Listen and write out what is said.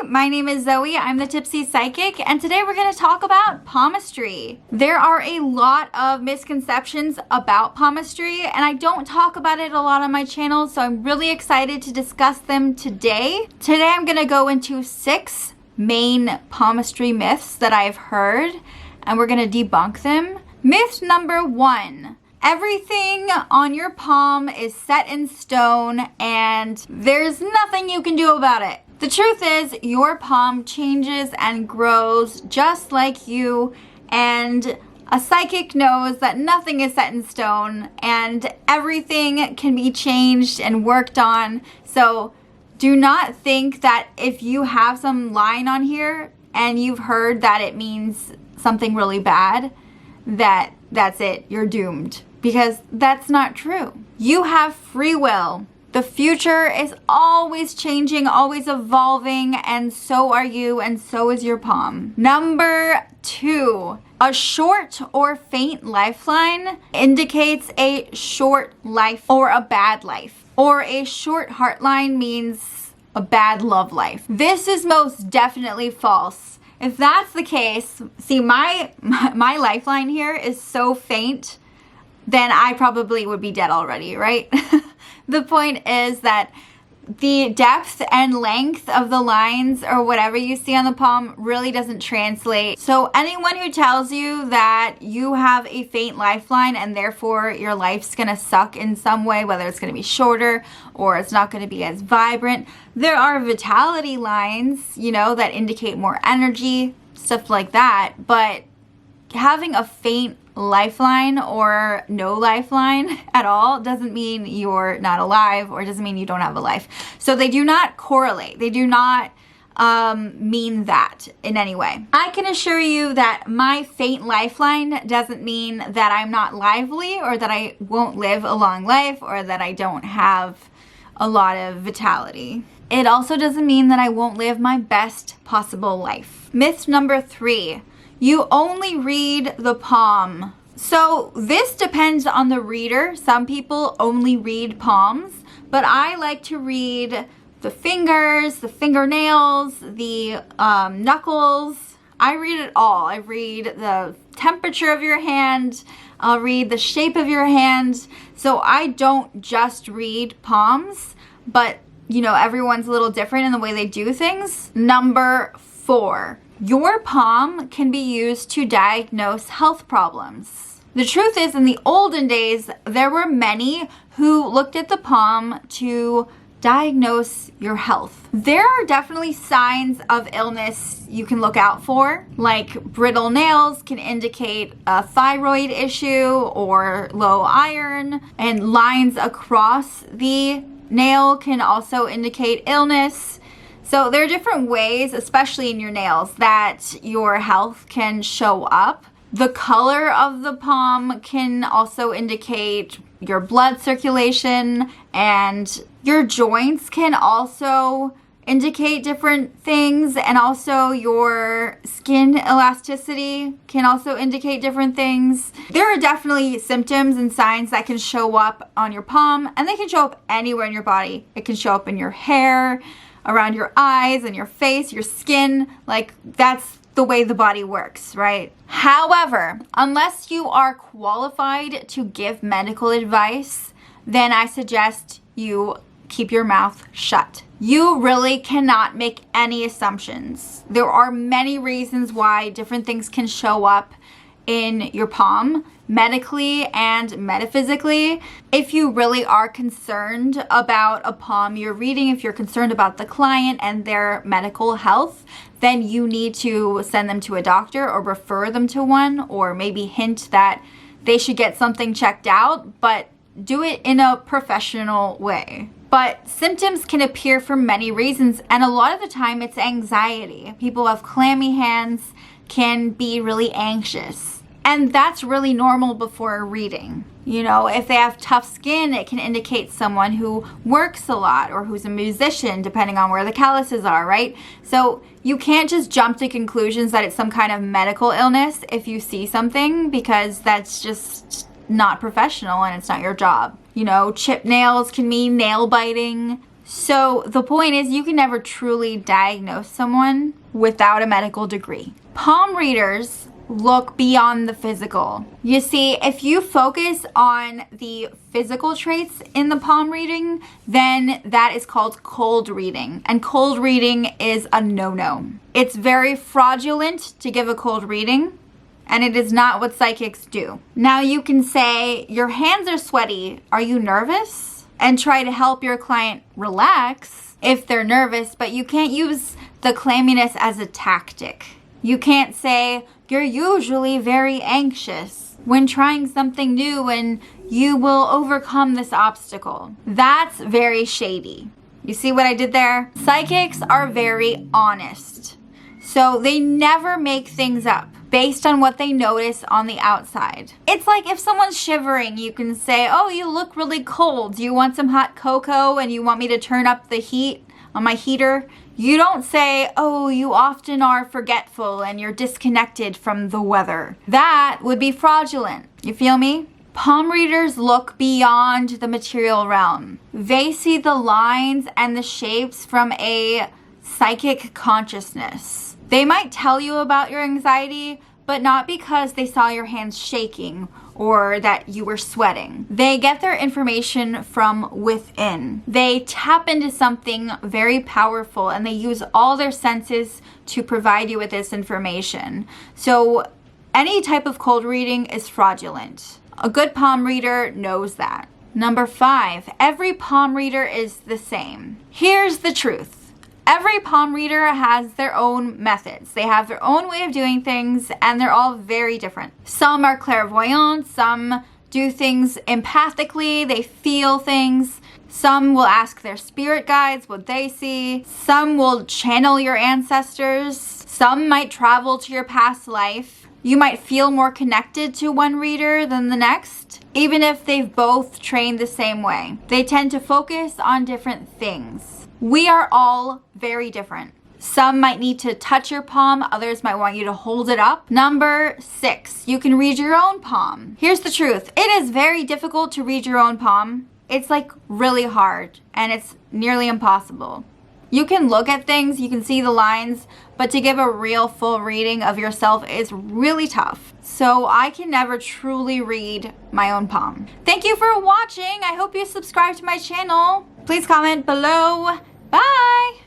my name is Zoe. I'm the Tipsy Psychic, and today we're going to talk about palmistry. There are a lot of misconceptions about palmistry, and I don't talk about it a lot on my channel, so I'm really excited to discuss them today. Today I'm going to go into 6 main palmistry myths that I've heard, and we're going to debunk them. Myth number 1. Everything on your palm is set in stone and there's nothing you can do about it. The truth is, your palm changes and grows just like you, and a psychic knows that nothing is set in stone and everything can be changed and worked on. So do not think that if you have some line on here and you've heard that it means something really bad, that's it, you're doomed. Because that's not true. You have free will. The future is always changing, always evolving, and so are you, and so is your palm. Number 2, a short or faint lifeline indicates a short life or a bad life. Or a short heart line means a bad love life. This is most definitely false. If that's the case, see, my lifeline here is so faint, then I probably would be dead already, right? The point is that the depth and length of the lines or whatever you see on the palm really doesn't translate. So anyone who tells you that you have a faint lifeline and therefore your life's gonna suck in some way, whether it's gonna be shorter or it's not gonna be as vibrant. There are vitality lines, you know, that indicate more energy, stuff like that, but having a faint lifeline or no lifeline at all doesn't mean you're not alive or doesn't mean you don't have a life. So they do not correlate. They do not mean that in any way. I can assure you that my faint lifeline doesn't mean that I'm not lively or that I won't live a long life or that I don't have a lot of vitality. It also doesn't mean that I won't live my best possible life. Myth number 3. You only read the palm. So this depends on the reader. Some people only read palms, but I like to read the fingers, the fingernails, the knuckles. I read it all. I read the temperature of your hand. I'll read the shape of your hand. So I don't just read palms, but you know, everyone's a little different in the way they do things. Number 4. Your palm can be used to diagnose health problems. The truth is, in the olden days, there were many who looked at the palm to diagnose your health. There are definitely signs of illness you can look out for, like brittle nails can indicate a thyroid issue or low iron, and lines across the nail can also indicate illness. So there are different ways, especially in your nails, that your health can show up. The color of the palm can also indicate your blood circulation, and your joints can also indicate different things, and also your skin elasticity can also indicate different things. There are definitely symptoms and signs that can show up on your palm, and they can show up anywhere in your body. It can show up in your hair, around your eyes and your face, your skin. Like, that's the way the body works, right? However, unless you are qualified to give medical advice, then I suggest you keep your mouth shut. You really cannot make any assumptions. There are many reasons why different things can show up in your palm, medically and metaphysically. If you really are concerned about a palm you're reading, if you're concerned about the client and their medical health, then you need to send them to a doctor or refer them to one, or maybe hint that they should get something checked out, but do it in a professional way. But symptoms can appear for many reasons, and a lot of the time it's anxiety. People who have clammy hands can be really anxious. And that's really normal before a reading. You know, if they have tough skin, it can indicate someone who works a lot or who's a musician, depending on where the calluses are, right? So you can't just jump to conclusions that it's some kind of medical illness if you see something, because that's just not professional and it's not your job. You know, chipped nails can mean nail biting. So the point is, you can never truly diagnose someone without a medical degree. Palm readers look beyond the physical. You see, if you focus on the physical traits in the palm reading, then that is called cold reading. And cold reading is a no-no. It's very fraudulent to give a cold reading, and it is not what psychics do. Now you can say, your hands are sweaty. Are you nervous? And try to help your client relax if they're nervous, but you can't use the clamminess as a tactic. You can't say, you're usually very anxious when trying something new and you will overcome this obstacle. That's very shady. You see what I did there? Psychics are very honest. So they never make things up based on what they notice on the outside. It's like if someone's shivering, you can say, oh, you look really cold. Do you want some hot cocoa and you want me to turn up the heat on my heater? You don't say, oh, you often are forgetful and you're disconnected from the weather. That would be fraudulent. You feel me? Palm readers look beyond the material realm. They see the lines and the shapes from a psychic consciousness. They might tell you about your anxiety, but not because they saw your hands shaking or that you were sweating. They get their information from within. They tap into something very powerful and they use all their senses to provide you with this information. So any type of cold reading is fraudulent. A good palm reader knows that. Number 5, every palm reader is the same. Here's the truth. Every palm reader has their own methods. They have their own way of doing things, and they're all very different. Some are clairvoyant, some do things empathically, they feel things. Some will ask their spirit guides what they see. Some will channel your ancestors. Some might travel to your past life. You might feel more connected to one reader than the next, even if they've both trained the same way. They tend to focus on different things. We are all very different. Some might need to touch your palm, others might want you to hold it up. Number 6, you can read your own palm. Here's the truth. It is very difficult to read your own palm. It's like really hard and it's nearly impossible. You can look at things, you can see the lines, but to give a real full reading of yourself is really tough. So I can never truly read my own palm. Thank you for watching. I hope you subscribe to my channel. Please comment below. Bye!